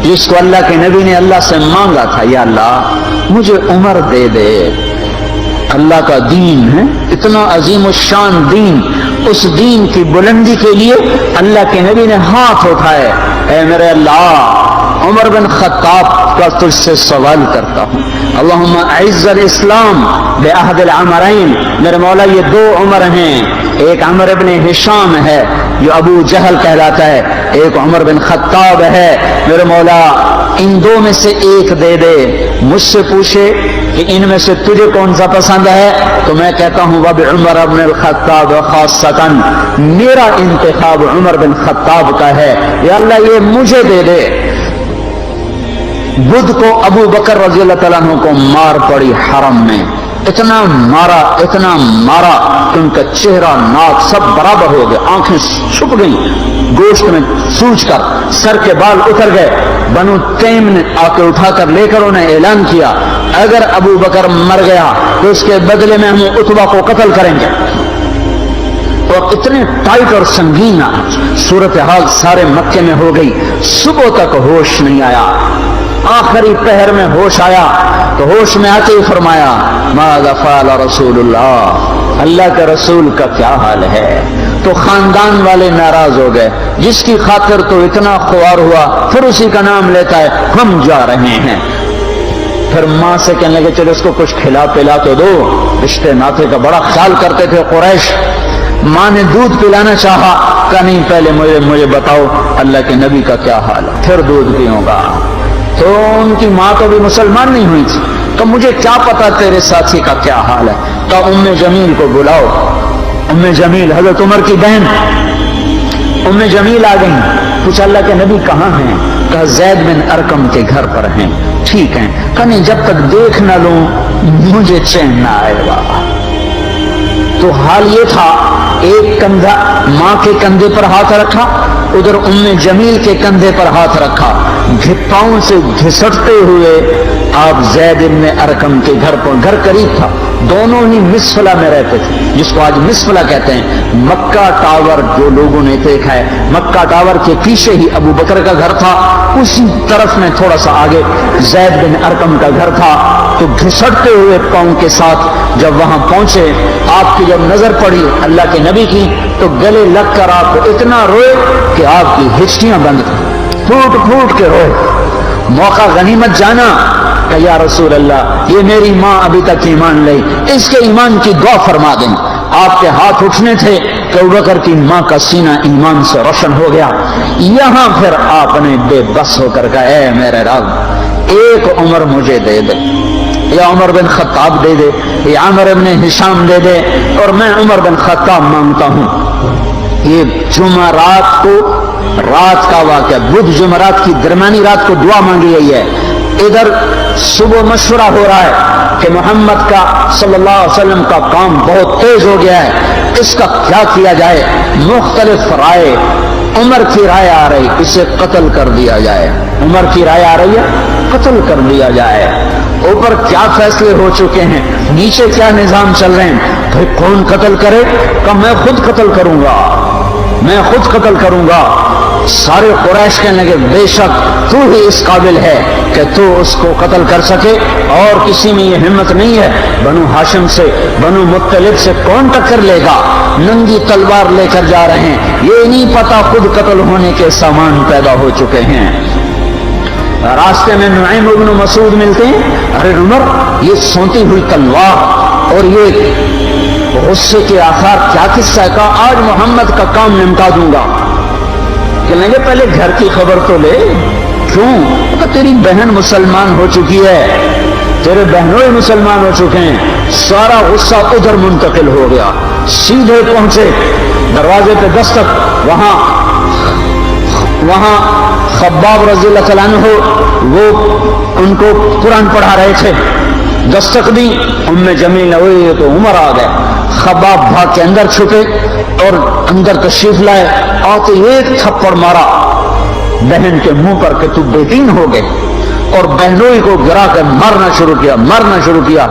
جس کو اللہ کے نبی نے اللہ سے مانگا تھا، یا اللہ مجھے عمر دے دے۔ اللہ کا دین ہے اتنا عظیم الشان دین، اس دین کی بلندی کے لیے اللہ کے نبی نے ہاتھ اٹھائے، اے میرے اللہ عمر بن خطاب کا تجھ سے سوال کرتا ہوں، اللہم اعز الاسلام بعہد العمرین، میرے مولا یہ دو عمر ہیں، ایک عمر بن ہشام ہے جو ابو جہل کہلاتا ہے، ایک عمر بن خطاب ہے، میرے مولا ان دو میں سے ایک دے دے۔ مجھ سے پوچھے کہ ان میں سے تجھے کون سا پسند ہے تو میں کہتا ہوں وبعمر بن الخطاب خاصتاً، میرا انتخاب عمر بن خطاب کا ہے، یا اللہ یہ مجھے دے دے۔ بدھ کو ابو بکر رضی اللہ تعالیٰ عنہ کو مار پڑی حرم میں، اتنا مارا کہ ان کا چہرہ ناک سب برابر ہو گئے، آنکھیں چھپ گئیں گوشت میں سوج کر، سر کے بال اتر گئے۔ بنو تیم نے آ کے اٹھا کر لے کر انہیں اعلان کیا اگر ابو بکر مر گیا تو اس کے بدلے میں ہم عتبہ کو قتل کریں گے، اور اتنے ٹائٹ اور سنگین صورتحال سارے مکے میں ہو گئی۔ صبح تک ہوش نہیں آیا، آخری پہر میں ہوش آیا تو ہوش میں آتے ہی فرمایا ماذا فعل رسول اللہ، اللہ کے رسول کا کیا حال ہے۔ تو خاندان والے ناراض ہو گئے، جس کی خاطر تو اتنا خوار ہوا پھر اسی کا نام لیتا ہے، ہم جا رہے ہیں۔ پھر ماں سے کہنے لگے چلو اس کو کچھ کھلا پلا تو دو، رشتے ناطے کا بڑا خیال کرتے تھے قریش۔ ماں نے دودھ پلانا چاہا، کہا نہیں پہلے مجھے بتاؤ اللہ کے نبی کا کیا حال ہے پھر دودھ پیوں گا۔ تو ان کی ماں تو بھی مسلمان نہیں ہوئی تھی، تو مجھے کیا پتا تیرے ساتھی کا کیا حال ہے۔ تو ام جمیل کو بلاؤ، ام جمیل حضرت عمر کی بہن ام جمیل آ گئی، پوچھا اللہ کے نبی کہاں ہیں؟ کہا زید بن ارقم کے گھر پر ہیں۔ ٹھیک ہے، کہا نہیں جب تک دیکھ نہ لوں مجھے چین نہ آئے گا۔ تو حال یہ تھا، ایک کندھا ماں کے کندھے پر ہاتھ رکھا، ادھر ام جمیل کے کندھے پر ہاتھ رکھا، پاؤں سے گھسٹتے ہوئے آپ زید بن ارقم کے گھر پر، گھر قریب تھا، دونوں ہی مسفلہ میں رہتے تھے، جس کو آج مسفلہ کہتے ہیں۔ مکہ ٹاور جو لوگوں نے دیکھا ہے، مکہ ٹاور کے پیچھے ہی ابو بکر کا گھر تھا، اسی طرف میں تھوڑا سا آگے زید بن ارقم کا گھر تھا۔ تو گھسٹتے ہوئے پاؤں کے ساتھ جب وہاں پہنچے، آپ کی جب نظر پڑی اللہ کے نبی کی تو گلے لگ کر آپ اتنا روئے کہ آپ کی ہچکیاں بند تھیں، پھوٹ پھوٹ کے روئے۔ موقع غنیمت جانا کہ یا رسول اللہ یہ میری ماں ابھی تک ایمان لئی، اس کے ایمان کی دعا فرما دیں۔ آپ کے ہاتھ اٹھنے تھے کہ ابوبکر کی ماں کا سینہ ایمان سے روشن ہو گیا۔ یہاں پھر آپ نے بے بس ہو کر کہا اے میرے رب ایک عمر مجھے دے دے، یا عمر بن خطاب دے دے، یا عمر بن ہشام دے دے، اور میں عمر بن خطاب مانگتا ہوں۔ یہ جمعرات کو رات کا واقعہ، بدھ جمعرات کی درمیانی رات کو دعا مانگی گئی ہے۔ ادھر صبح مشورہ ہو رہا ہے کہ محمد کا صلی اللہ علیہ وسلم کا کام بہت تیز ہو گیا ہے، اس کا کیا کیا جائے۔ مختلف رائے، عمر کی رائے آ رہی اسے قتل کر دیا جائے، عمر کی رائے آ رہی ہے قتل کر دیا جائے۔ اوپر کیا فیصلے ہو چکے ہیں، نیچے کیا نظام چل رہے ہیں، بھائی کون قتل کرے؟ کہ میں خود قتل کروں گا، میں خود قتل کروں گا۔ سارے قریش کہنے لگے بے شک تو ہی اس قابل ہے کہ تو اس کو قتل کر سکے، اور کسی میں یہ ہمت نہیں ہے۔ بنو ہاشم سے، بنو مطلب سے کون ٹکر لے گا؟ ننگی تلوار لے کر جا رہے ہیں، یہ نہیں پتا خود قتل ہونے کے سامان پیدا ہو چکے ہیں۔ راستے میں نعیم ابن مسعود ملتے ہیں، ارے عمر یہ سونتی ہوئی تلوار اور یہ غصے کے آثار کیا قصہ ہے؟ کہا آج محمد کا کام نمٹا دوں گا۔ کہنے لگے پہلے گھر کی خبر تو لے، کیوں؟ کہ تیری بہن مسلمان ہو چکی ہے، تیرے بہنوں ہی مسلمان ہو چکے ہیں۔ سارا غصہ ادھر منتقل ہو گیا، سیدھے پہنچے دروازے پہ دستک، وہاں خباب رضی اللہ تعالیٰ عنہ وہ ان کو قرآن پڑھا رہے تھے، دستک دی، ام جمیل ہوئی تو عمر آ گئے۔ خباب بھاگ کے اندر چھپے اور اندر تشریف لائے، آتے ایک تھپڑ مارا بہن کے منہ پر کہ تو بے دین ہو گئے، اور بہنوئی کو گرا کر مارنا شروع کیا،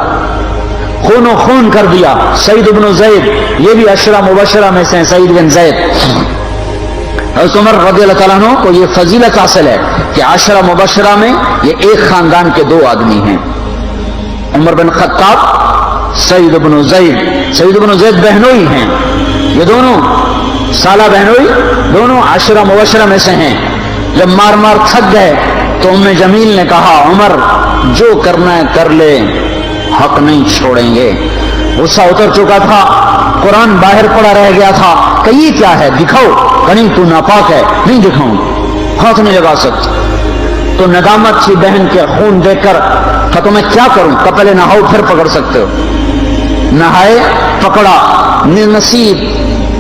خون و خون کر دیا۔ سعید بن زید، یہ بھی عشرہ مبشرہ میں سے سعید بن زید، حضرت عمر رضی اللہ تعالیٰ عنہ کو یہ فضیلت حاصل ہے کہ عشرہ مبشرہ میں یہ ایک خاندان کے دو آدمی ہیں، عمر بن خطاب، سعید بن زید۔ سعید بن زید بہنوئی ہیں، یہ دونوں سالہ بہنوئی، دونوں عشرہ مبشرہ میں سے ہیں۔ جب مار مار تھک گئے تو ام جمیل نے کہا عمر جو کرنا ہے کر لے، حق نہیں چھوڑیں گے۔ غصہ اتر چکا تھا، قرآن باہر پڑا رہ گیا تھا کہ یہ کیا ہے، دکھاؤ، کہیں تو ناپاک ہے، نہیں دکھاؤں، ہاتھ نہیں لگا سکتا۔ تو ندامت تھی بہن کے خون دیکھ کر کہ تو میں کیا کروں، کہ پہلے نہاؤ پھر پکڑ سکتے ہو۔ نہائے، پکڑا، نصیب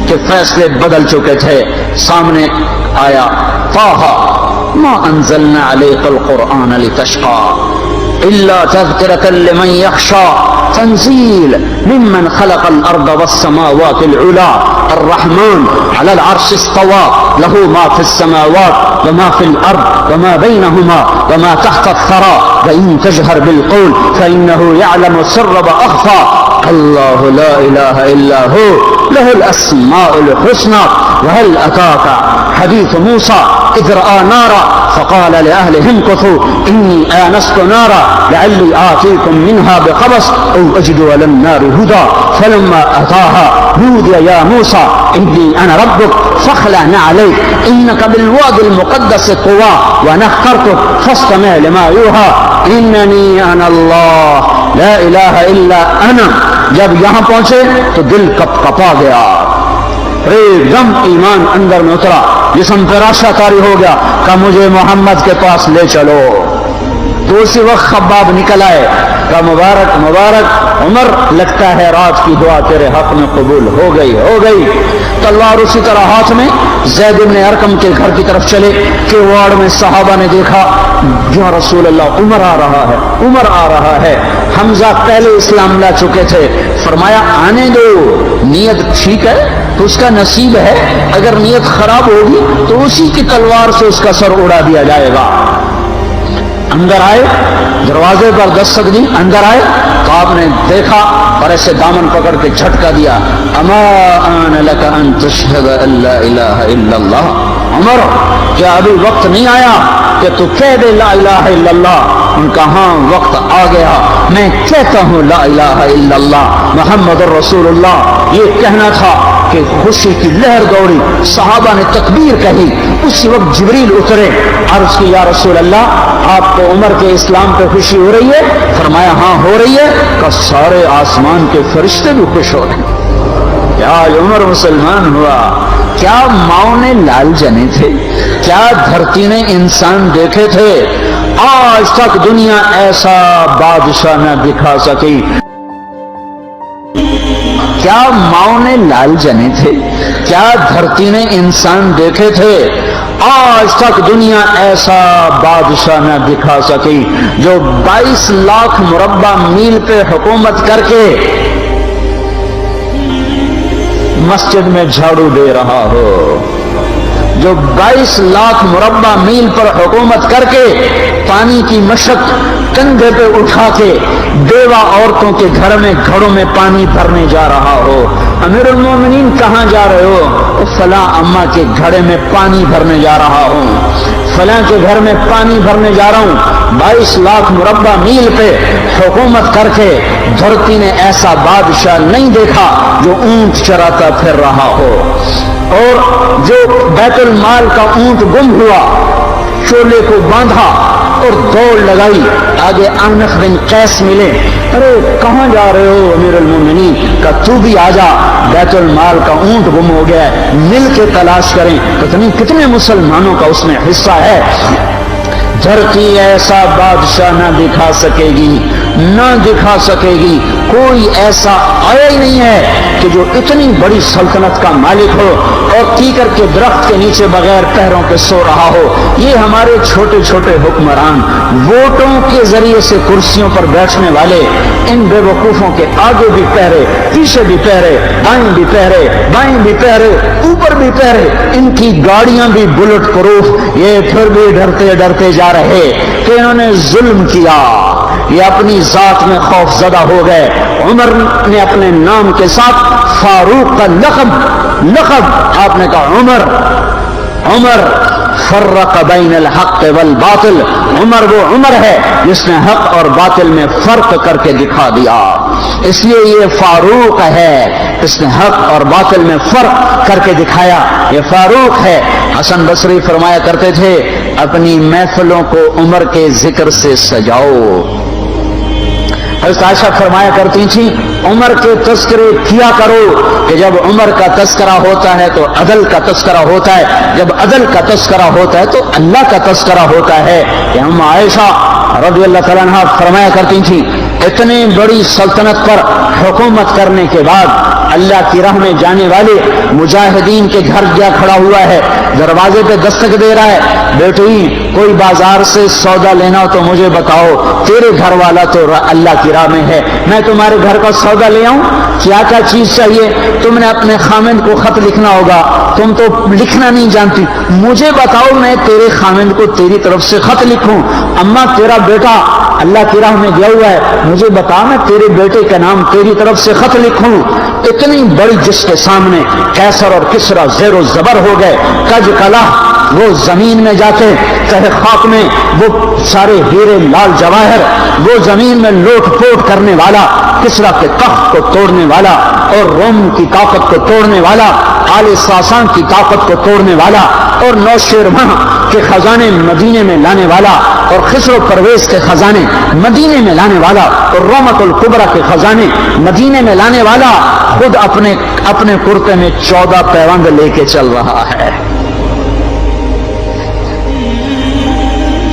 کے فیصلے بدل چکے تھے۔ سامنے آیا طٰہٰ ما انزلنا علیک القرآن لتشقى الا تذکرۃ لمن یخشى تنزیل ممن خلق الارض والسماوات العلی الرحمن علی العرش استوى له ما في السماوات وما في الارض وما بينهما وما تحت الثرى وان تجهر بالقول فانه يعلم السر واخفى اللہ لا الہ الا ہو لہ الاسماء الحسنى وهل اتاك حدیث موسیٰ اذ رأى نارا فقال لأهلهم امكثوا انی آنست نارا لعلی آتیکم منها بقبس او اجد على النار هدى فلما اتاها نودي يا موسى انی انا ربك فاخلع نعليك انك بالواد المقدس طوى وانا اخترتك فاستمع لما يوحى انني انا اللہ لا الہ الا انا۔ جب یہاں پہنچے تو دل کپ کپا گیا، ایک دم ایمان اندر میں اترا، جسم پہ راشا طاری ہو گیا کہ مجھے محمد کے پاس لے چلو۔ تو اسی وقت خباب نکل آئے کہ مبارک مبارک عمر، لگتا ہے رات کی دعا تیرے حق میں قبول ہو گئی۔ تلوار اسی طرح ہاتھ میں زید بن ارقم کے گھر کی طرف چلے کہ واڑ میں صحابہ نے دیکھا یا رسول اللہ عمر آ رہا ہے۔ حمزہ پہلے اسلام لا چکے تھے، فرمایا آنے دو، نیت ٹھیک ہے تو اس کا نصیب ہے، اگر نیت خراب ہوگی تو اسی کی تلوار سے اس کا سر اڑا دیا جائے گا۔ اندر آئے، دروازے پر دستک دی، اندر آئے تو آپ نے دیکھا اور ایسے دامن پکڑ کے جھٹکا دیا، اما آن لک ان تشہد ان لا الہ الا اللہ، عمر کیا ابھی وقت نہیں آیا کہ تو کہہ دے لا الہ الا اللہ؟ ان کا ہاں وقت آ گیا، میں کہتا ہوں لا الہ الا اللہ محمد الرسول اللہ۔ یہ کہنا تھا کہ خوشی کی لہر دوڑی، صحابہ نے تکبیر کہی، اسی وقت جبریل اترے، عرض کی یا رسول اللہ آپ کو عمر کے اسلام پہ خوشی ہو رہی ہے؟ فرمایا ہاں ہو رہی ہے، کہ سارے آسمان کے فرشتے بھی خوش ہو رہے ہیں۔ کیا عمر مسلمان ہوا، کیا ماؤں نے لال جنے تھے، کیا دھرتی نے انسان دیکھے تھے، آج تک دنیا ایسا بادشاہ نہ دکھا سکی۔ کیا ماؤں نے لال جنے تھے، کیا دھرتی نے انسان دیکھے تھے، آج تک دنیا ایسا بادشاہ نہ دکھا سکی جو 22 لاکھ مربع میل پہ حکومت کر کے مسجد میں جھاڑو دے رہا ہو، جو 22 لاکھ مربع میل پر حکومت کر کے پانی کی مشق کندھے پہ اٹھا کے بیوہ عورتوں کے گھر میں گھڑوں میں پانی بھرنے جا رہا ہو۔ امیر المومنین کہاں جا رہے ہو؟ فلاں اماں کے گھڑے میں پانی بھرنے جا رہا ہوں، فلاں کے گھر میں پانی بھرنے جا رہا ہوں۔ 22 لاکھ مربع میل پہ حکومت کر کے دھرتی نے ایسا بادشاہ نہیں دیکھا جو اونٹ چراتا پھر رہا ہو، اور جو بیت المال کا اونٹ گم ہوا، چولے کو باندھا اور دوڑ لگائی، آگے انخ بن قیس ملے، ارے کہاں جا رہے ہو امیر المومنین؟ کہ تو بھی آجا، بیت المال کا اونٹ گم ہو گیا ہے، مل کے تلاش کریں۔ کتنے مسلمانوں کا اس میں حصہ ہے۔ دھرتی ایسا بادشاہ نہ دکھا سکے گی، نہ دکھا سکے گی، کوئی ایسا آیا ہی نہیں ہے کہ جو اتنی بڑی سلطنت کا مالک ہو اور کیکر کے درخت کے نیچے بغیر پیروں کے سو رہا ہو۔ یہ ہمارے چھوٹے چھوٹے حکمران، ووٹوں کے ذریعے سے کرسیوں پر بیٹھنے والے، ان بے وقوفوں کے آگے بھی پہرے، پیچھے بھی پہرے، دائیں بھی پہرے، بائیں بھی پہرے، اوپر بھی پہرے، ان کی گاڑیاں بھی بلٹ پروف، یہ پھر بھی ڈرتے ڈرتے جا رہے کہ انہوں نے ظلم کیا، یہ اپنی ذات میں خوف زدہ ہو گئے۔ عمر نے اپنے نام کے ساتھ فاروق کا لقب آپ نے کہا عمر، عمر فرق بین الحق والباطل، عمر وہ عمر ہے جس نے حق اور باطل میں فرق کر کے دکھا دیا، اس لیے یہ فاروق ہے، اس نے حق اور باطل میں فرق کر کے دکھایا، یہ فاروق ہے۔ حسن بصری فرمایا کرتے تھے اپنی محفلوں کو عمر کے ذکر سے سجاؤ۔ حضرت عائشہ فرمایا کرتی تھیں عمر کے تذکرے کیا کرو کہ جب عمر کا تذکرہ ہوتا ہے تو عدل کا تذکرہ ہوتا ہے، جب عدل کا تذکرہ ہوتا ہے تو اللہ کا تذکرہ ہوتا ہے۔ کہ ہم عائشہ رضی اللہ تعالیٰ عنہا فرمایا کرتی تھیں اتنی بڑی سلطنت پر حکومت کرنے کے بعد اللہ کی راہ میں جانے والے مجاہدین کے گھر جا کھڑا ہوا ہے، دروازے پہ دستک دے رہا ہے، بیٹی کوئی بازار سے سودا لینا ہو تو مجھے بتاؤ، تیرے گھر والا تو اللہ کی راہ میں ہے، میں تمہارے گھر کا سودا لے آؤں، کیا کیا چیز چاہیے؟ تم نے اپنے خامند کو خط لکھنا ہوگا، تم تو لکھنا نہیں جانتی، مجھے بتاؤ میں تیرے خامند کو تیری طرف سے خط لکھوں۔ اما تیرا بیٹا اللہ کی راہ میں گیا ہوا ہے، مجھے بتا میں تیرے بیٹے کا نام تیری طرف سے خط لکھوں۔ اتنی بڑی جس کے سامنے قیصر اور کسرا زیر و زبر ہو گئے، کج کلا وہ زمین میں جاتے، تہ خاک میں وہ سارے ہیرے لال جواہر، وہ زمین میں لوٹ پوٹ کرنے والا، کسرا کے تخت کو توڑنے والا اور روم کی طاقت کو توڑنے والا، آل ساسان کی طاقت کو توڑنے والا اور نوشیروان کے خزانے مدینے میں لانے والا اور خسرو پرویز کے خزانے مدینے میں لانے والا اور رومت الکبرا کے خزانے مدینے میں لانے والا خود اپنے کرتے میں 14 پیوند لے کے چل رہا ہے،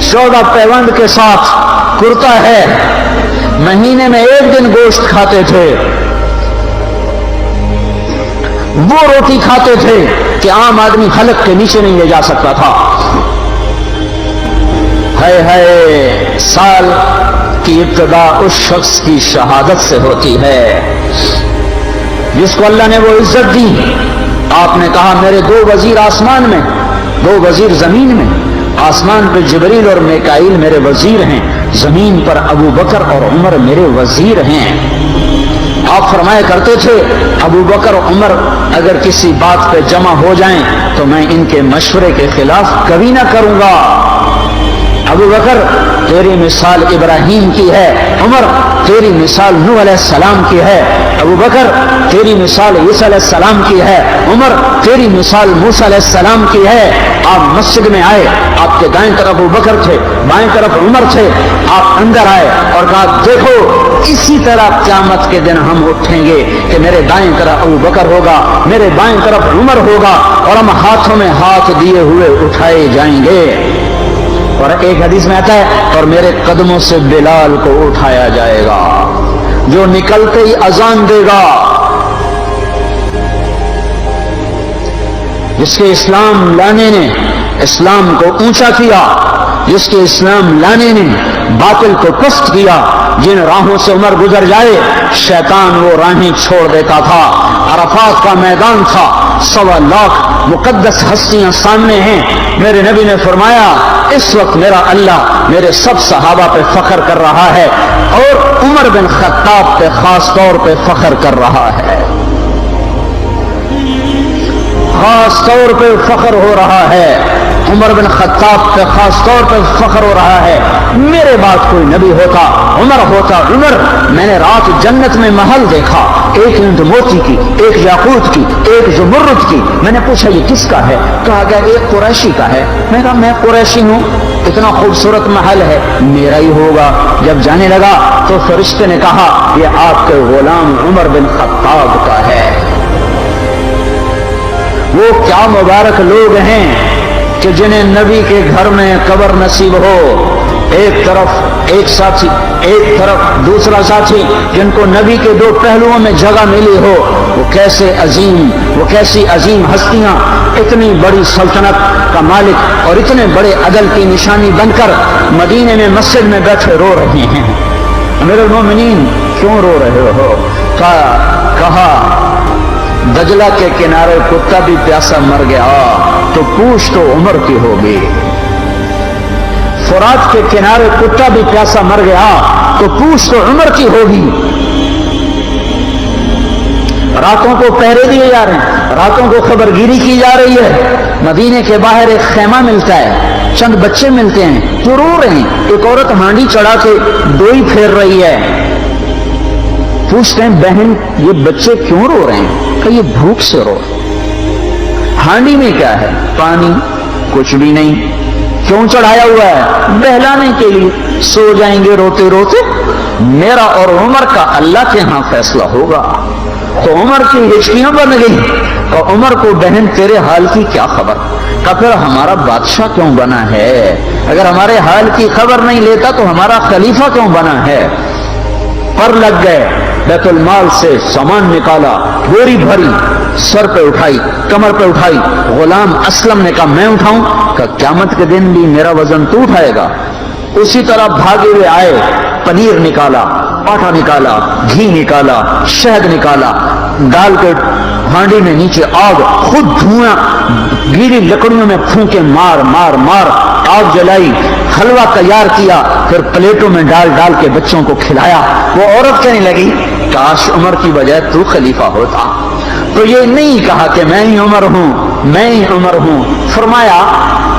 14 پیوند کے ساتھ کرتا ہے، مہینے میں ایک دن گوشت کھاتے تھے، وہ روٹی کھاتے تھے کہ عام آدمی حلق کے نیچے نہیں لے جا سکتا تھا۔ ہے سال کی ابتدا اس شخص کی شہادت سے ہوتی ہے جس کو اللہ نے وہ عزت دی۔ آپ نے کہا میرے 2 وزیر آسمان میں، 2 وزیر زمین میں، آسمان پہ جبریل اور میکائیل میرے وزیر ہیں، زمین پر ابو بکر اور عمر میرے وزیر ہیں۔ آپ فرمایا کرتے تھے ابو بکر اور عمر اگر کسی بات پہ جمع ہو جائیں تو میں ان کے مشورے کے خلاف کبھی نہ کروں گا۔ ابو بکر تیری مثال ابراہیم کی ہے، عمر تیری مثال نوح علیہ السلام کی ہے، ابو بکر تیری مثال عیسیٰ علیہ السلام کی ہے، عمر تیری مثال موسیٰ علیہ السلام کی ہے۔ آپ مسجد میں آئے، آپ کے دائیں طرف ابو بکر تھے، بائیں طرف عمر تھے، آپ اندر آئے اور کہا دیکھو اسی طرح قیامت کے دن ہم اٹھیں گے کہ میرے دائیں طرف ابو بکر ہوگا، میرے بائیں طرف عمر ہوگا اور ہم ہاتھوں میں ہاتھ دیے ہوئے اٹھائے جائیں گے۔ اور ایک حدیث میں آتا ہے اور میرے قدموں سے بلال کو اٹھایا جائے گا جو نکلتے ہی اذان دے گا۔ جس کے اسلام لانے نے اسلام کو اونچا کیا، جس کے اسلام لانے نے باطل کو پست کیا، جن راہوں سے عمر گزر جائے شیطان وہ راہیں چھوڑ دیتا تھا۔ عرفات کا میدان تھا، 1.25 لاکھ مقدس ہستیاں سامنے ہیں۔ میرے نبی نے فرمایا اس وقت میرا اللہ میرے سب صحابہ پہ فخر کر رہا ہے اور عمر بن خطاب پہ خاص طور پہ فخر کر رہا ہے، خاص طور پہ فخر ہو رہا ہے، عمر بن خطاب پہ خاص طور پہ فخر ہو رہا ہے۔ میرے بعد کوئی نبی ہوتا عمر ہوتا عمر۔ میں نے رات جنت میں محل دیکھا، ایک اینٹ موتی کی، ایک یاقوت کی، ایک زمرد کی۔ میں نے پوچھا یہ کس کا ہے؟ کہا گیا ایک قریشی کا ہے۔ میں کہا میں قریشی ہوں، اتنا خوبصورت محل ہے، میرا ہی ہوگا۔ جب جانے لگا تو فرشتے نے کہا یہ آپ کے غلام عمر بن خطاب کا ہے۔ وہ کیا مبارک لوگ ہیں کہ جنہیں نبی کے گھر میں قبر نصیب ہو، ایک طرف ایک ساتھی، ایک طرف دوسرا ساتھی، جن کو نبی کے 2 پہلوؤں میں جگہ ملی ہو۔ وہ کیسی عظیم ہستیاں اتنی بڑی سلطنت کا مالک اور اتنے بڑے عدل کی نشانی بن کر مدینے میں مسجد میں بیٹھے رو رہے ہیں۔ امیر المومنین کیوں رو رہے ہو؟ کہا دجلہ کے کنارے کتا بھی پیاسا مر گیا تو پوچھ تو عمر کی ہوگی، فرات کے کنارے کتا بھی پیاسا مر گیا تو پوچھ تو عمر کی ہوگی۔ راتوں کو پہرے دیے جا رہے ہیں، راتوں کو خبرگیری کی جا رہی ہے۔ مدینے کے باہر ایک خیمہ ملتا ہے، چند بچے ملتے ہیں جو رو رہے ہیں، ایک عورت ہانڈی چڑھا کے ڈوئی پھیر رہی ہے۔ پوچھتے ہیں بہن یہ بچے کیوں رو رہے ہیں؟ کہ یہ بھوک سے رو رہے ہیں۔ ہانڈی میں کیا ہے؟ پانی، کچھ بھی نہیں۔ کیوں چڑھایا ہوا ہے؟ بہلانے کے لیے۔ سو جائیں گے روتے روتے، میرا اور عمر کا اللہ کے ہاں فیصلہ ہوگا۔ تو عمر کی ہچکیاں بن گئی اور عمر کو بہن تیرے حال کی کیا خبر؟ کہ پھر ہمارا بادشاہ کیوں بنا ہے؟ اگر ہمارے حال کی خبر نہیں لیتا تو ہمارا خلیفہ کیوں بنا ہے؟ پر لگ گئے، بیت المال سے سامان نکالا، بوری بھری، سر پہ اٹھائی، کمر پہ اٹھائی۔ غلام اسلم نے کہا میں اٹھاؤں؟ کہ قیامت کے دن بھی میرا وزن تو اٹھائے گا۔ اسی طرح بھاگے ہوئے آئے، پنیر نکالا، آٹا نکالا، گھی نکالا، شہد نکالا، ڈال کے ہانڈی میں نیچے آگ، خود دھواں گیلی لکڑیوں میں پھونکے مار مار مار آگ جلائی، حلوہ تیار کیا، پھر پلیٹوں میں ڈال ڈال کے بچوں کو کھلایا۔ وہ عورت کہنے لگی کاش عمر کی بجائے تو خلیفہ ہوتا۔ تو یہ نہیں کہا کہ میں ہی عمر ہوں، میں ہی عمر ہوں۔ فرمایا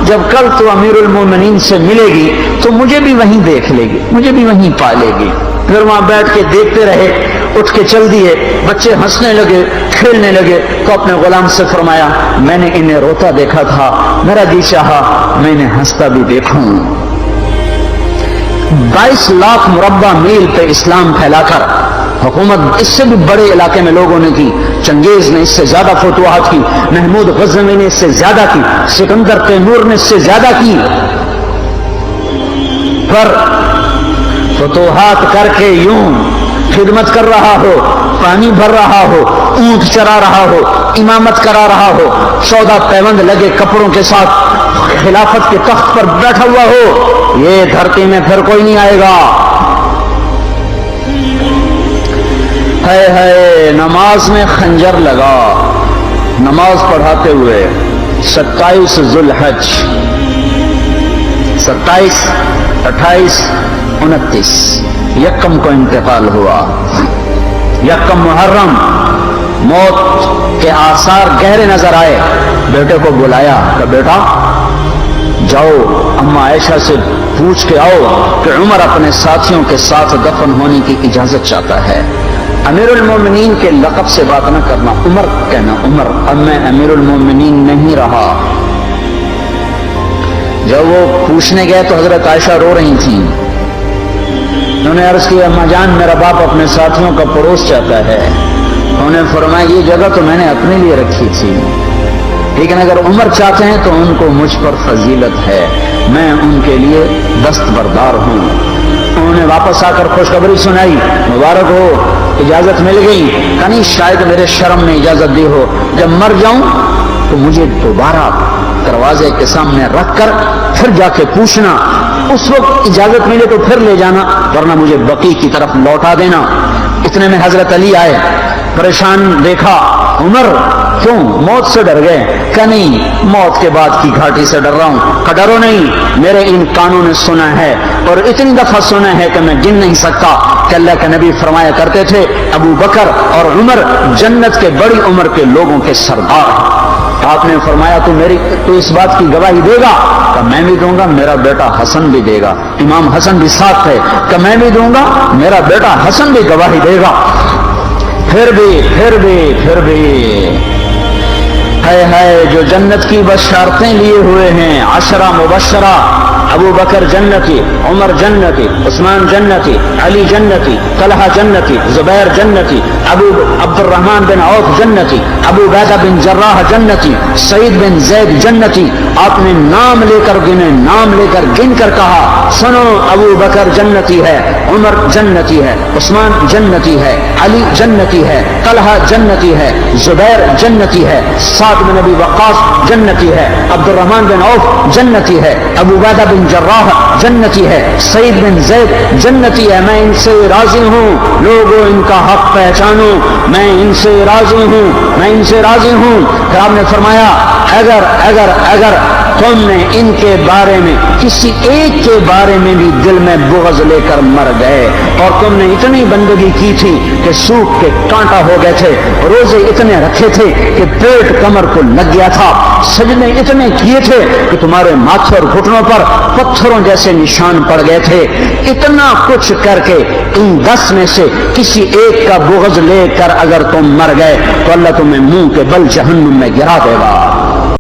جب کل تو امیر المومنین سے ملے گی تو مجھے بھی وہیں دیکھ لے گی، مجھے بھی وہیں پا لے گی۔ پھر وہاں بیٹھ کے دیکھتے رہے، اٹھ کے چل دیے، بچے ہنسنے لگے، کھیلنے لگے۔ تو اپنے غلام سے فرمایا میں نے انہیں روتا دیکھا تھا، میرا جی چاہا میں انہیں ہنستا بھی دیکھوں۔ 22 لاکھ مربع میل پہ اسلام پھیلا کر حکومت اس سے بھی بڑے علاقے میں لوگوں نے کی۔ چنگیز نے اس سے زیادہ فتوحات کی، محمود غزنوی نے اس سے زیادہ کی، سکندر تیمور نے اس سے زیادہ کی۔ پر فتوحات کر کے یوں خدمت کر رہا ہو، پانی بھر رہا ہو، اونٹ چرا رہا ہو، امامت کرا رہا ہو، 14 پیوند لگے کپڑوں کے ساتھ خلافت کے تخت پر بیٹھا ہوا ہو، یہ دھرتی میں پھر کوئی نہیں آئے گا۔ ہے نماز میں خنجر لگا، نماز پڑھاتے ہوئے 27 ذوالحج، 27، 28، 29 یکم کو انتقال ہوا۔ یکم محرم موت کے آثار گہرے نظر آئے، بیٹے کو بلایا کہ بیٹا جاؤ اما عائشہ سے پوچھ کے آؤ کہ عمر اپنے ساتھیوں کے ساتھ دفن ہونے کی اجازت چاہتا ہے۔ امیر المومنین کے لقب سے بات نہ کرنا، عمر کہنا، عمر اب میں امیر المومنین نہیں رہا۔ جب وہ پوچھنے گئے تو حضرت عائشہ رو رہی تھیں، انہوں نے عرض کیا اما جان میرا باپ اپنے ساتھیوں کا پڑوس چاہتا ہے۔ انہوں نے فرمایا یہ جگہ تو میں نے اپنے لیے رکھی تھی، لیکن اگر عمر چاہتے ہیں تو ان کو مجھ پر فضیلت ہے، میں ان کے لیے دستبردار ہوں۔ انہوں نے واپس آ کر خوشخبری سنائی، مبارک ہو اجازت مل گئی۔ کہیں شاید میرے شرم نے اجازت دی ہو، جب مر جاؤں تو مجھے دوبارہ دروازے کے سامنے رکھ کر پھر جا کے پوچھنا، اس وقت اجازت ملے تو پھر لے جانا، ورنہ مجھے بقی کی طرف لوٹا دینا۔ اتنے میں حضرت علی آئے، پریشان دیکھا، عمر کیوں موت سے ڈر گئے؟ کہ نہیں موت کے بعد کی گھاٹی سے ڈر رہا ہوں۔ کہ ڈرو نہیں، میرے ان کانوں نے سنا ہے اور اتنی دفعہ سنا ہے کہ میں گن نہیں سکتا کہ اللہ کے نبی فرمایا کرتے تھے ابو بکر اور عمر جنت کے بڑی عمر کے لوگوں کے سردار ہیں۔ آپ نے فرمایا تو اس بات کی گواہی دے گا؟ کہ میں بھی دوں گا، میرا بیٹا حسن بھی دے گا۔ امام حسن بھی ساتھ تھے کہ میں بھی دوں گا، میرا بیٹا حسن بھی گواہی دے گا۔ پھر بھی ہے جو جنت کی بشارتیں لیے ہوئے ہیں، 10 مبشرہ، ابو بکر جنتی، عمر جنتی، عثمان جنتی، علی جنتی، طلحہ جنتی، زبیر جنتی، ابو عبد الرحمن بن عوف جنتی، ابو عبیدہ بن جراح جنتی، سعید بن زید جنتی۔ آپ نے نام لے کر گنے، نام لے کر گن کر کہا سنو ابو بکر جنتی ہے، عمر جنتی ہے، عثمان جنتی ہے، علی جنتی ہے، طلحہ جنتی ہے، زبیر جنتی ہے، سعد بن ابی وقاص جنتی ہے، عبد الرحمن بن عوف جنتی ہے، ابو عبیدہ بن بن جراح جنتی ہے، سعید بن زید جنتی ہے، میں ان سے راضی ہوں، لوگوں ان کا حق پہچانو، میں ان سے راضی ہوں، میں ان سے راضی ہوں۔ پھر آپ نے فرمایا اگر تم نے ان کے بارے میں کسی ایک کے بارے میں بھی دل میں بغض لے کر مر گئے، اور تم نے اتنی بندگی کی تھی کہ سوکھ کے کانٹا ہو گئے تھے، روزے اتنے رکھے تھے کہ پیٹ کمر کو لگ گیا تھا، سجدے اتنے کیے تھے کہ تمہارے ماتھے اور گھٹنوں پر پتھروں جیسے نشان پڑ گئے تھے، اتنا کچھ کر کے ان 10 میں سے کسی ایک کا بغض لے کر اگر تم مر گئے تو اللہ تمہیں منہ کے بل جہنم میں گرا دے گا۔